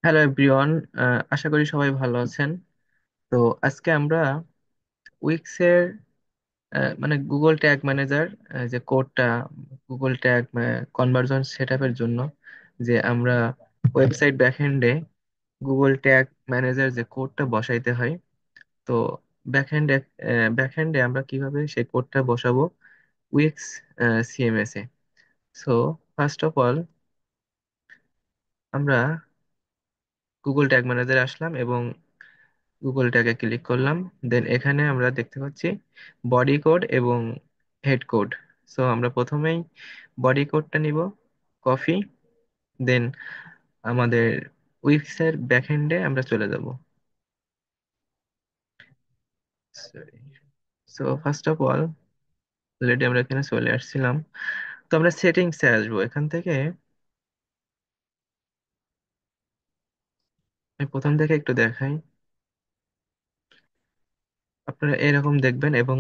Hello everyone. আশা করি সবাই ভালো আছেন। তো আজকে আমরা উইক্সের মানে গুগল ট্যাগ ম্যানেজার যে কোডটা গুগল ট্যাগ কনভার্জন সেটআপের জন্য যে আমরা ওয়েবসাইট ব্যাকএন্ডে গুগল ট্যাগ ম্যানেজার যে কোডটা বসাইতে হয়। তো ব্যাকএন্ডে ব্যাকএন্ডে আমরা কিভাবে সেই কোডটা বসাবো weeks CMS A. So first of all আমরা গুগল ট্যাগ ম্যানেজারে আসলাম এবং গুগলটাকে ক্লিক করলাম। দেন এখানে আমরা দেখতে পাচ্ছি বডি কোড এবং হেড কোড। সো আমরা প্রথমেই বডি কোডটা নিব, কপি। দেন আমাদের উইক্সের ব্যাকএন্ডে আমরা চলে যাব। So first of all already আমরা এখানে চলে আসছিলাম। তো আমরা সেটিংসে আসবো এখান থেকে। আমি প্রথম থেকে একটু দেখাই, আপনারা এরকম দেখবেন এবং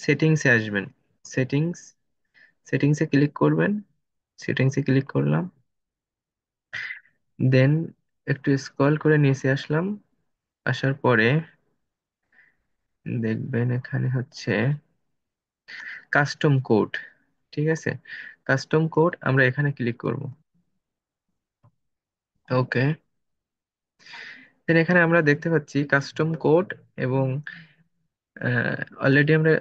সেটিংসে আসবেন। সেটিংস সেটিংসে ক্লিক করবেন। সেটিংসে ক্লিক করলাম। দেন একটু স্ক্রল করে নিচে আসলাম। আসার পরে দেখবেন এখানে হচ্ছে কাস্টম কোড। ঠিক আছে, কাস্টম কোড আমরা এখানে ক্লিক করব। ওকে, দেন এখানে আমরা দেখতে পাচ্ছি কাস্টম কোড এবং অলরেডি আমরা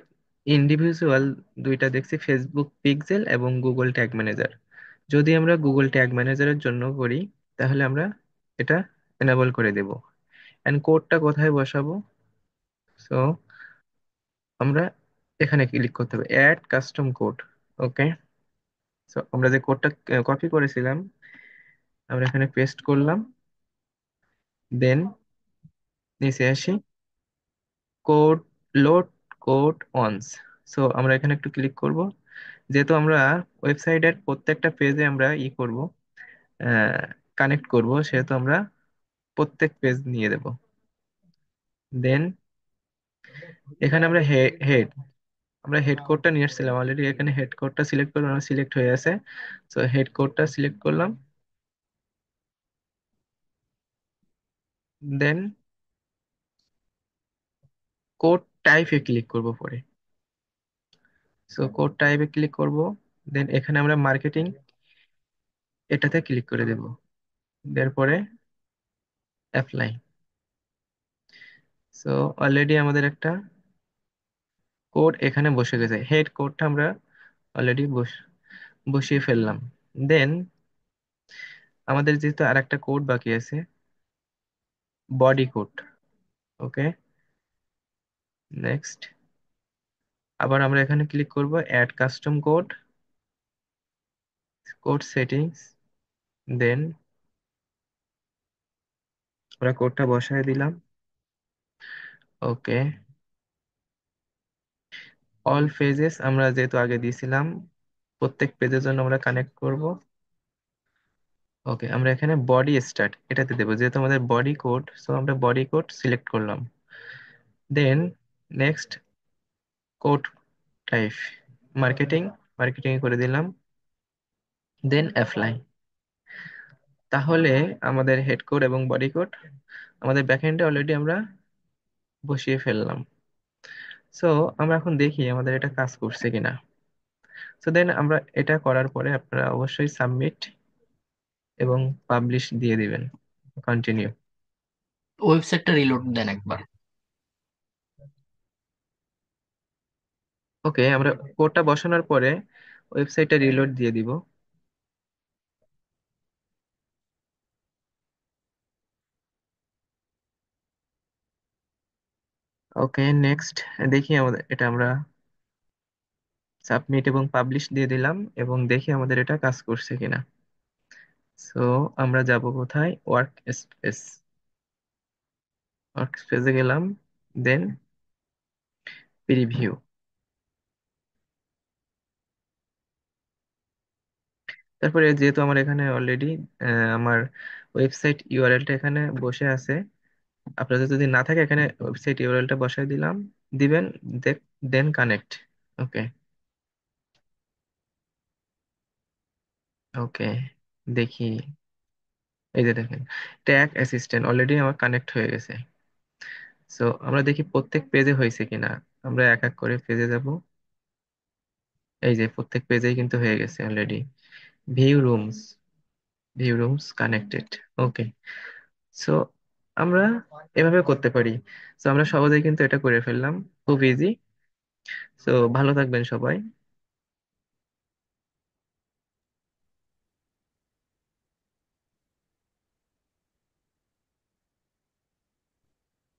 ইন্ডিভিজুয়াল দুইটা দেখছি, ফেসবুক পিক্সেল এবং গুগল ট্যাগ ম্যানেজার। যদি আমরা গুগল ট্যাগ ম্যানেজারের জন্য করি তাহলে আমরা এটা এনেবল করে দেব। এন্ড কোডটা কোথায় বসাবো? সো আমরা এখানে ক্লিক করতে হবে, অ্যাড কাস্টম কোড। ওকে, সো আমরা যে কোডটা কপি করেছিলাম আমরা এখানে পেস্ট করলাম। দেন নিচে আসি, কোড লোড কোড অনস। সো আমরা এখানে একটু ক্লিক করব। যেহেতু আমরা ওয়েবসাইটের প্রত্যেকটা পেজে আমরা করব, কানেক্ট করব, সেহেতু আমরা প্রত্যেক পেজ নিয়ে দেব। দেন এখানে আমরা হেড আমরা হেড কোডটা নিয়ে এসেছিলাম অলরেডি, এখানে হেড কোডটা সিলেক্ট করলাম, সিলেক্ট হয়ে আছে। সো হেড কোডটা সিলেক্ট করলাম। দেন কোড টাইপে ক্লিক করব পরে। সো কোড টাইপে ক্লিক করব। দেন এখানে আমরা মার্কেটিং এটাতে ক্লিক করে দেব। এরপরে অ্যাপ্লাই। সো অলরেডি আমাদের একটা কোড এখানে বসে গেছে, হেড কোডটা আমরা অলরেডি বসিয়ে ফেললাম। দেন আমাদের যেহেতু আর একটা কোড বাকি আছে, বডি কোড। ওকে, নেক্সট আবার আমরা এখানে ক্লিক করব, add custom code, code settings. Then আমরা কোডটা বসায় দিলাম। ওকে, অল পেজেস আমরা যেহেতু আগে দিয়েছিলাম, প্রত্যেক পেজের জন্য আমরা কানেক্ট করব। ওকে, আমরা এখানে বডি স্টার্ট এটাতে দেবো, যেহেতু আমাদের বডি কোড, সো আমরা বডি কোড সিলেক্ট করলাম। Then next code type marketing, marketing করে দিলাম। Then apply. তাহলে আমাদের হেড কোড এবং বডি কোড আমাদের ব্যাকএন্ডে অলরেডি আমরা বসিয়ে ফেললাম। সো আমরা এখন দেখি আমাদের এটা কাজ করছে কিনা। সো দেন আমরা এটা করার পরে আপনারা অবশ্যই সাবমিট এবং পাবলিশ দিয়ে দিবেন, কন্টিনিউ। ওয়েবসাইটটা রিলোড দেন একবার। ওকে, আমরা কোডটা বসানোর পরে ওয়েবসাইটটা রিলোড দিয়ে দিব। ওকে, নেক্সট দেখি আমাদের এটা আমরা সাবমিট এবং পাবলিশ দিয়ে দিলাম এবং দেখি আমাদের এটা কাজ করছে কিনা। সো আমরা যাব কোথায়, ওয়ার্ক স্পেস। ওয়ার্ক স্পেসে গেলাম। দেন প্রিভিউ। তারপরে যেহেতু আমার এখানে অলরেডি আমার ওয়েবসাইট ইউআরএলটা এখানে বসে আছে, আপনাদের যদি না থাকে এখানে ওয়েবসাইট ইউআরএলটা বসাই দিবেন। দেন কানেক্ট। ওকে। ওকে, দেখি এই যে দেখেন, ট্যাগ অ্যাসিস্ট্যান্ট অলরেডি আমার কানেক্ট হয়ে গেছে। সো আমরা দেখি প্রত্যেক পেজে হয়েছে কিনা। আমরা এক এক করে পেজে যাব। এই যে প্রত্যেক পেজেই কিন্তু হয়ে গেছে already. View rooms, view rooms connected. Okay. So আমরা এভাবে করতে পারি। সো আমরা সহজেই কিন্তু এটা করে ফেললাম, খুব ইজি। সো ভালো থাকবেন সবাই।